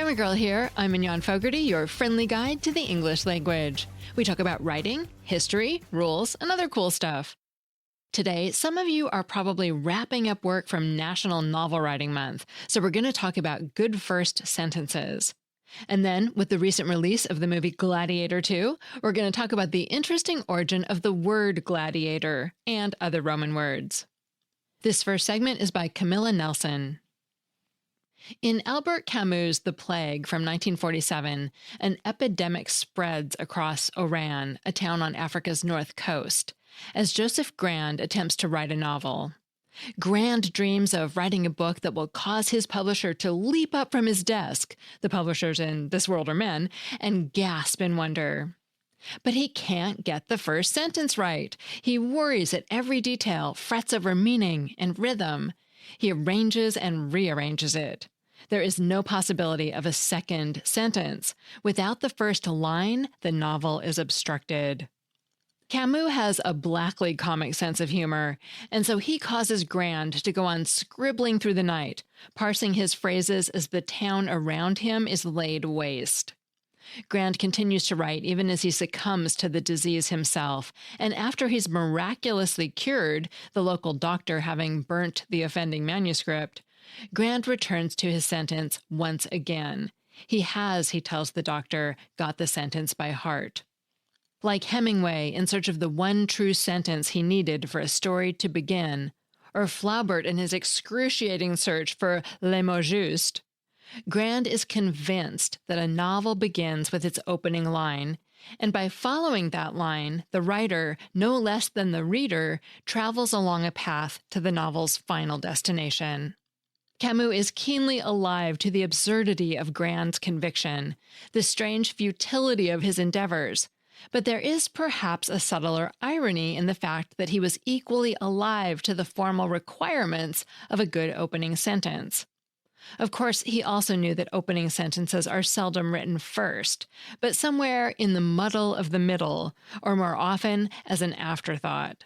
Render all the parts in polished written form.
Grammar Girl here. I'm Mignon Fogarty, your friendly guide to the English language. We talk about writing, history, rules, and other cool stuff. Today, some of you are probably wrapping up work from National Novel Writing Month, so we're going to talk about good first sentences. And then, with the recent release of the movie Gladiator 2, we're going to talk about the interesting origin of the word gladiator and other Roman words. This first segment is by Camilla Nelson. In Albert Camus' The Plague from 1947, an epidemic spreads across Oran, a town on Africa's north coast, as Joseph Grand attempts to write a novel. Grand dreams of writing a book that will cause his publisher to leap up from his desk, the publishers in this world are men, and gasp in wonder. But he can't get the first sentence right. He worries at every detail, frets over meaning and rhythm. He arranges and rearranges it. There is no possibility of a second sentence. Without the first line, the novel is obstructed. Camus has a blackly comic sense of humor, and so he causes Grand to go on scribbling through the night, parsing his phrases as the town around him is laid waste. Grand continues to write even as he succumbs to the disease himself, and after he's miraculously cured, the local doctor having burnt the offending manuscript, Grand returns to his sentence once again. He has, he tells the doctor, got the sentence by heart. Like Hemingway in search of the one true sentence he needed for a story to begin, or Flaubert in his excruciating search for le mot juste, Grand is convinced that a novel begins with its opening line, and by following that line, the writer, no less than the reader, travels along a path to the novel's final destination. Camus is keenly alive to the absurdity of Grand's conviction, the strange futility of his endeavors, but there is perhaps a subtler irony in the fact that he was equally alive to the formal requirements of a good opening sentence. Of course, he also knew that opening sentences are seldom written first, but somewhere in the muddle of the middle, or more often as an afterthought.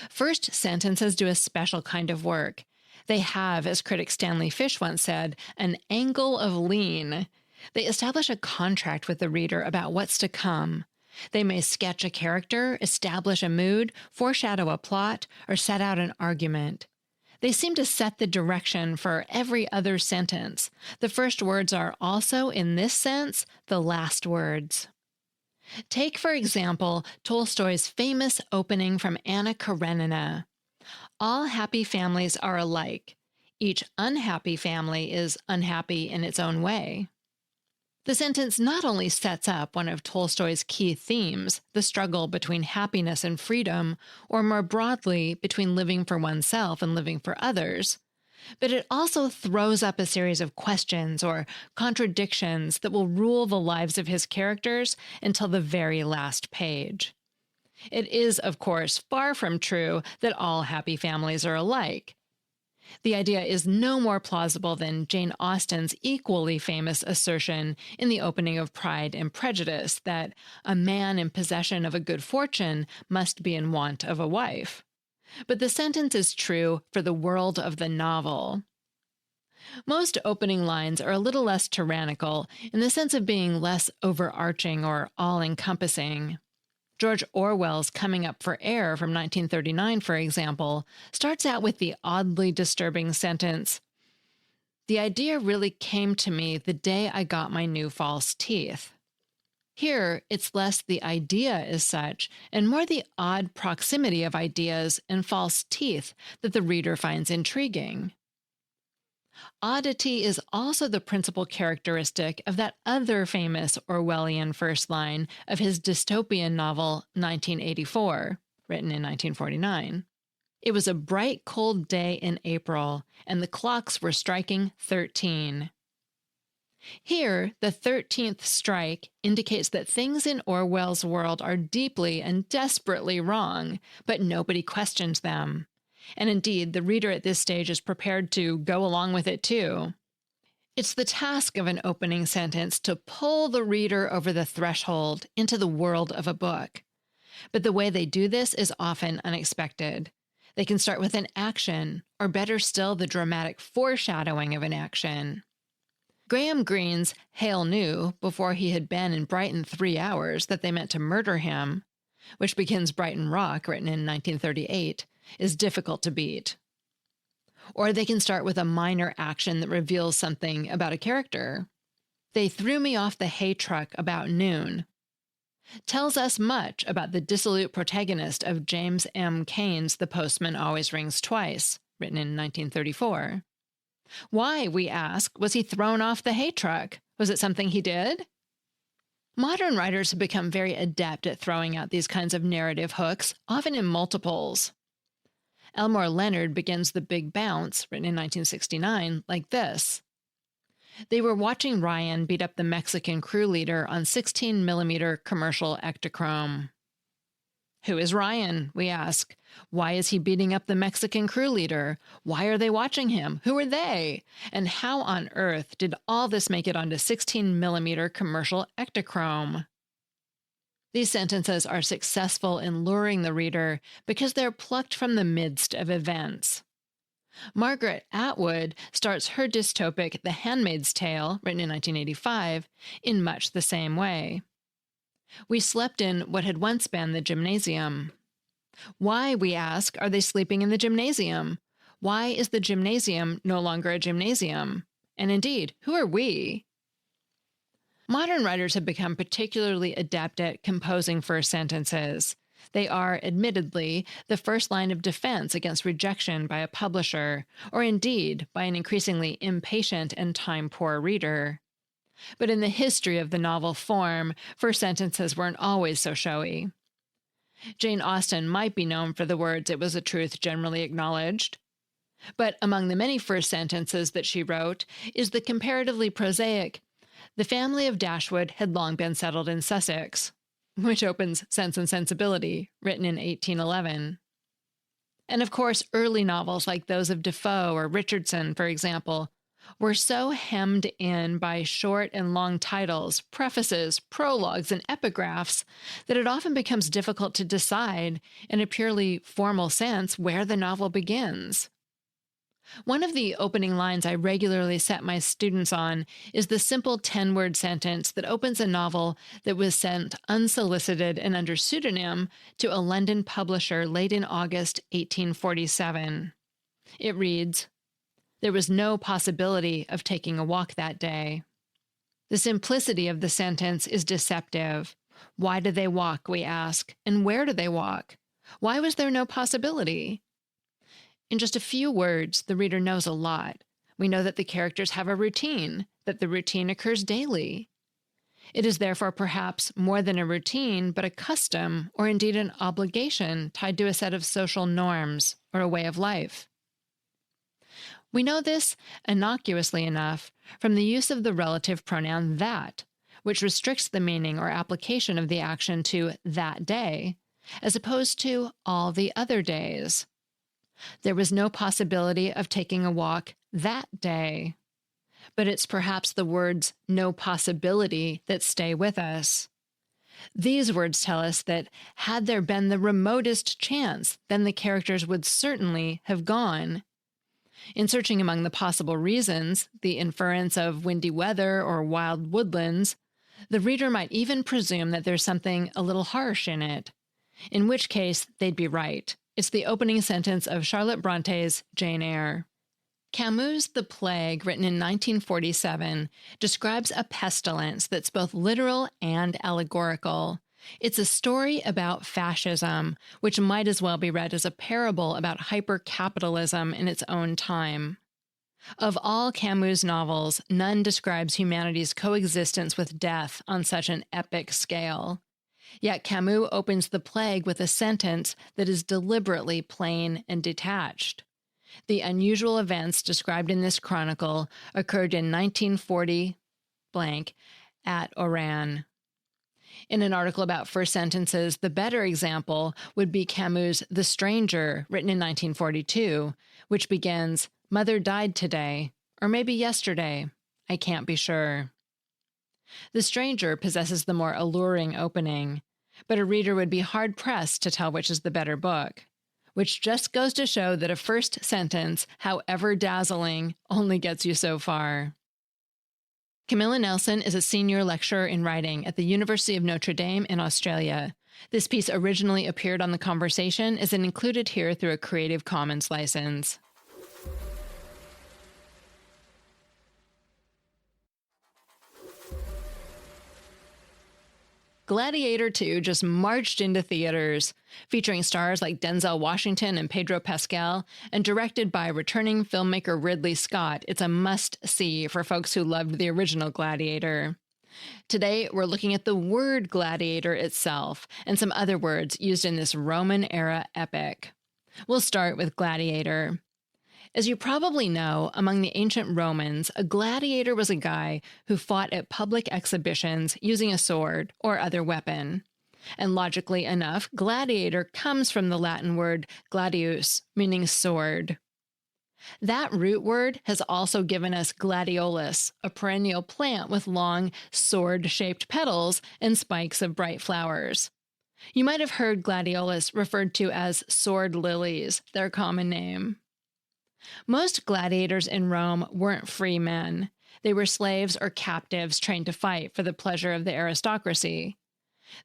First sentences do a special kind of work. They have, as critic Stanley Fish once said, an angle of lean. They establish a contract with the reader about what's to come. They may sketch a character, establish a mood, foreshadow a plot, or set out an argument. They seem to set the direction for every other sentence. The first words are also, in this sense, the last words. Take, for example, Tolstoy's famous opening from Anna Karenina. All happy families are alike. Each unhappy family is unhappy in its own way. The sentence not only sets up one of Tolstoy's key themes, the struggle between happiness and freedom, or more broadly, between living for oneself and living for others, but it also throws up a series of questions or contradictions that will rule the lives of his characters until the very last page. It is, of course, far from true that all happy families are alike. The idea is no more plausible than Jane Austen's equally famous assertion in the opening of Pride and Prejudice that a man in possession of a good fortune must be in want of a wife. But the sentence is true for the world of the novel. Most opening lines are a little less tyrannical in the sense of being less overarching or all-encompassing. George Orwell's Coming Up for Air from 1939, for example, starts out with the oddly disturbing sentence, "The idea really came to me the day I got my new false teeth." Here, it's less the idea as such, and more the odd proximity of ideas and false teeth that the reader finds intriguing. Oddity is also the principal characteristic of that other famous Orwellian first line of his dystopian novel 1984, written in 1949. It was a bright, cold day in April, and the clocks were striking 13. Here, the 13th strike indicates that things in Orwell's world are deeply and desperately wrong, but nobody questions them. And indeed, the reader at this stage is prepared to go along with it too. It's the task of an opening sentence to pull the reader over the threshold into the world of a book. But the way they do this is often unexpected. They can start with an action, or better still, the dramatic foreshadowing of an action. Graham Greene's Hale knew, before he had been in Brighton 3 hours, that they meant to murder him, which begins Brighton Rock, written in 1938, is difficult to beat. Or they can start with a minor action that reveals something about a character. They threw me off the hay truck about noon. Tells us much about the dissolute protagonist of James M. Cain's The Postman Always Rings Twice, written in 1934. Why, we ask, was he thrown off the hay truck? Was it something he did? Modern writers have become very adept at throwing out these kinds of narrative hooks, often in multiples. Elmore Leonard begins The Big Bounce, written in 1969, like this. They were watching Ryan beat up the Mexican crew leader on 16mm commercial Ektachrome. Who is Ryan, we ask. Why is he beating up the Mexican crew leader? Why are they watching him? Who are they? And how on earth did all this make it onto 16mm commercial Ektachrome? These sentences are successful in luring the reader because they're plucked from the midst of events. Margaret Atwood starts her dystopic The Handmaid's Tale, written in 1985, in much the same way. We slept in what had once been the gymnasium. Why, we ask, are they sleeping in the gymnasium? Why is the gymnasium no longer a gymnasium? And indeed, who are we? Modern writers have become particularly adept at composing first sentences. They are, admittedly, the first line of defense against rejection by a publisher, or indeed by an increasingly impatient and time-poor reader. But in the history of the novel form, first sentences weren't always so showy. Jane Austen might be known for the words, "It was a truth generally acknowledged." But among the many first sentences that she wrote is the comparatively prosaic, "The family of Dashwood had long been settled in Sussex," which opens Sense and Sensibility, written in 1811. And of course, early novels like those of Defoe or Richardson, for example, were so hemmed in by short and long titles, prefaces, prologues, and epigraphs that it often becomes difficult to decide, in a purely formal sense, where the novel begins. One of the opening lines I regularly set my students on is the simple 10-word sentence that opens a novel that was sent unsolicited and under pseudonym to a London publisher late in August 1847. It reads, "There was no possibility of taking a walk that day." The simplicity of the sentence is deceptive. Why did they walk, we ask, and where do they walk? Why was there no possibility? In just a few words, the reader knows a lot. We know that the characters have a routine, that the routine occurs daily. It is therefore perhaps more than a routine, but a custom, or indeed an obligation tied to a set of social norms or a way of life. We know this, innocuously enough, from the use of the relative pronoun that, which restricts the meaning or application of the action to that day, as opposed to all the other days. There was no possibility of taking a walk that day. But it's perhaps the words "no possibility" that stay with us. These words tell us that had there been the remotest chance, then the characters would certainly have gone. In searching among the possible reasons, the inference of windy weather or wild woodlands, the reader might even presume that there's something a little harsh in it, in which case they'd be right. It's the opening sentence of Charlotte Bronte's Jane Eyre. Camus' The Plague, written in 1947, describes a pestilence that's both literal and allegorical. It's a story about fascism, which might as well be read as a parable about hyper-capitalism in its own time. Of all Camus' novels, none describes humanity's coexistence with death on such an epic scale. Yet Camus opens The Plague with a sentence that is deliberately plain and detached. The unusual events described in this chronicle occurred in 1940 blank at Oran. In an article about first sentences, the better example would be Camus' The Stranger, written in 1942, which begins, "Mother died today, or maybe yesterday. I can't be sure." The Stranger possesses the more alluring opening, but a reader would be hard-pressed to tell which is the better book, which just goes to show that a first sentence, however dazzling, only gets you so far. Camilla Nelson is a senior lecturer in writing at the University of Notre Dame in Australia. This piece originally appeared on The Conversation and is included here through a Creative Commons license. Gladiator 2 just marched into theaters. Featuring stars like Denzel Washington and Pedro Pascal, and directed by returning filmmaker Ridley Scott, it's a must-see for folks who loved the original Gladiator. Today, we're looking at the word gladiator itself and some other words used in this Roman-era epic. We'll start with gladiator. As you probably know, among the ancient Romans, a gladiator was a guy who fought at public exhibitions using a sword or other weapon. And logically enough, gladiator comes from the Latin word gladius, meaning sword. That root word has also given us gladiolus, a perennial plant with long, sword-shaped petals and spikes of bright flowers. You might have heard gladiolus referred to as sword lilies, their common name. Most gladiators in Rome weren't free men. They were slaves or captives trained to fight for the pleasure of the aristocracy.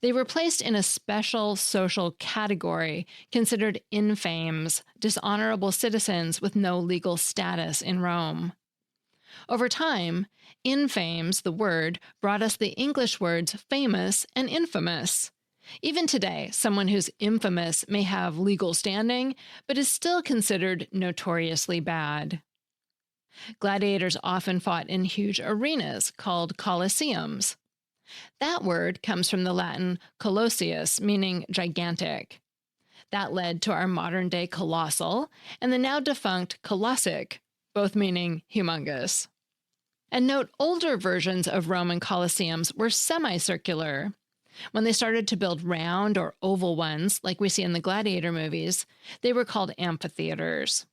They were placed in a special social category considered infames, dishonorable citizens with no legal status in Rome. Over time, infames, the word, brought us the English words famous and infamous. Even today, someone who's infamous may have legal standing, but is still considered notoriously bad. Gladiators often fought in huge arenas called colosseums. That word comes from the Latin colosseus, meaning gigantic. That led to our modern-day colossal and the now-defunct colossic, both meaning humongous. And note, older versions of Roman colosseums were semicircular. When they started to build round or oval ones, like we see in the gladiator movies, they were called amphitheaters.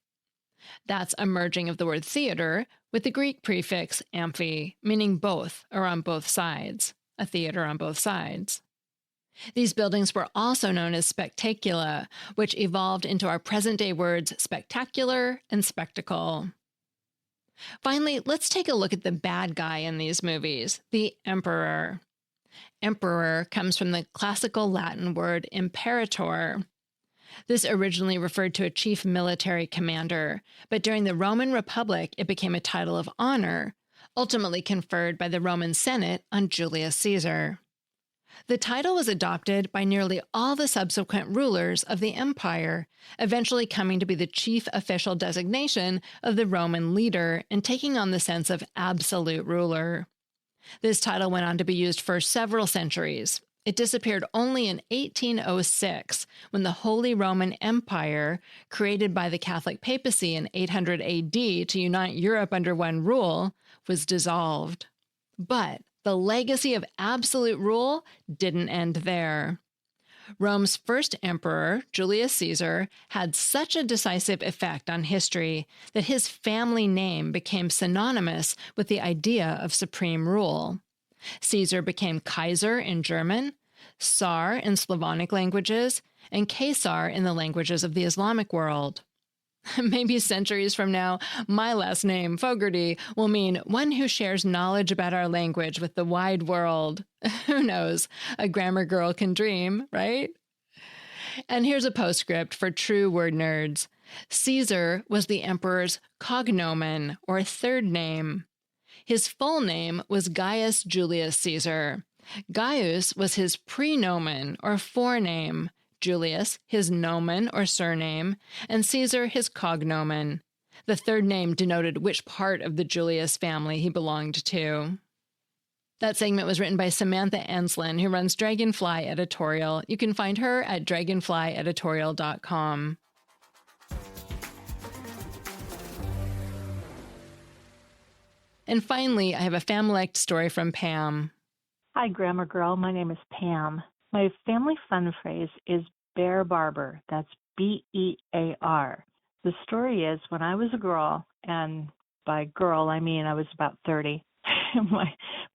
That's a merging of the word theater with the Greek prefix amphi, meaning both or on both sides, a theater on both sides. These buildings were also known as spectacula, which evolved into our present-day words spectacular and spectacle. Finally, let's take a look at the bad guy in these movies, the emperor. Emperor comes from the classical Latin word imperator. This originally referred to a chief military commander, but during the Roman Republic it became a title of honor, ultimately conferred by the Roman Senate on Julius Caesar. The title was adopted by nearly all the subsequent rulers of the empire, eventually coming to be the chief official designation of the Roman leader and taking on the sense of absolute ruler. This title went on to be used for several centuries. It disappeared only in 1806, when the Holy Roman Empire, created by the Catholic papacy in 800 AD to unite Europe under one rule, was dissolved. But the legacy of absolute rule didn't end there. Rome's first emperor, Julius Caesar, had such a decisive effect on history that his family name became synonymous with the idea of supreme rule. Caesar became Kaiser in German, Tsar in Slavonic languages, and Caesar in the languages of the Islamic world. Maybe centuries from now, my last name, Fogarty, will mean one who shares knowledge about our language with the wide world. Who knows? A grammar girl can dream, right? And here's a postscript for true word nerds. Caesar was the emperor's cognomen, or third name. His full name was Gaius Julius Caesar. Gaius was his prenomen, or forename. Julius, his nomen or surname, and Caesar, his cognomen. The third name denoted which part of the Julius family he belonged to. That segment was written by Samantha Enslin, who runs Dragonfly Editorial. You can find her at dragonflyeditorial.com. And finally, I have a Familect story from Pam. Hi, Grammar Girl. My name is Pam. My family fun phrase is Bear Barber. That's B-E-A-R. The story is when I was a girl, and by girl I mean I was about 30,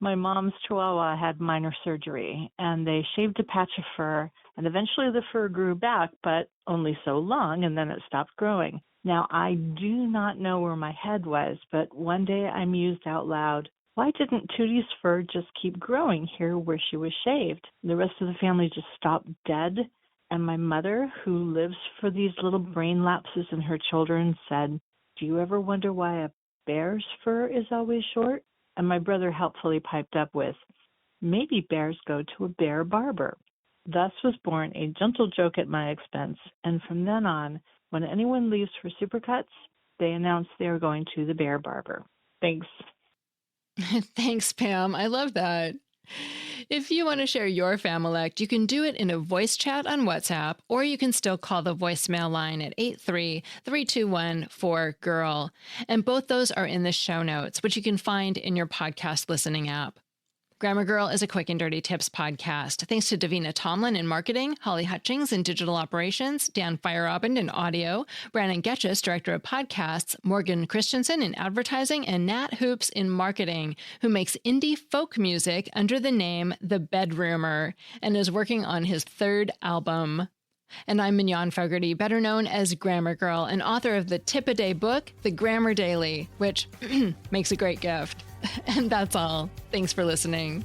my mom's Chihuahua had minor surgery, and they shaved a patch of fur, and eventually the fur grew back, but only so long, and then it stopped growing. Now, I do not know where my head was, but one day I mused out loud, Why didn't Tootie's fur just keep growing here where she was shaved? The rest of the family just stopped dead. And my mother, who lives for these little brain lapses in her children, said, "Do you ever wonder why a bear's fur is always short?" And my brother helpfully piped up with, "Maybe bears go to a bear barber." Thus was born a gentle joke at my expense, and from then on, when anyone leaves for Supercuts, they announce they are going to the bear barber. Thanks. Thanks, Pam. I love that. If you want to share your Familect, you can do it in a voice chat on WhatsApp, or you can still call the voicemail line at 833-214-GIRL. And both those are in the show notes, which you can find in your podcast listening app. Grammar Girl is a quick and dirty tips podcast. Thanks to Davina Tomlin in marketing, Holly Hutchings in digital operations, Dan Feierabend in audio, Brandon Getchus, director of podcasts, Morgan Christensen in advertising, and Nat Hoops in marketing, who makes indie folk music under the name The Bedroomer and is working on his third album. And I'm Mignon Fogarty, better known as Grammar Girl, and author of the tip-a-day book, The Grammar Daily, which makes a great gift. And that's all. Thanks for listening.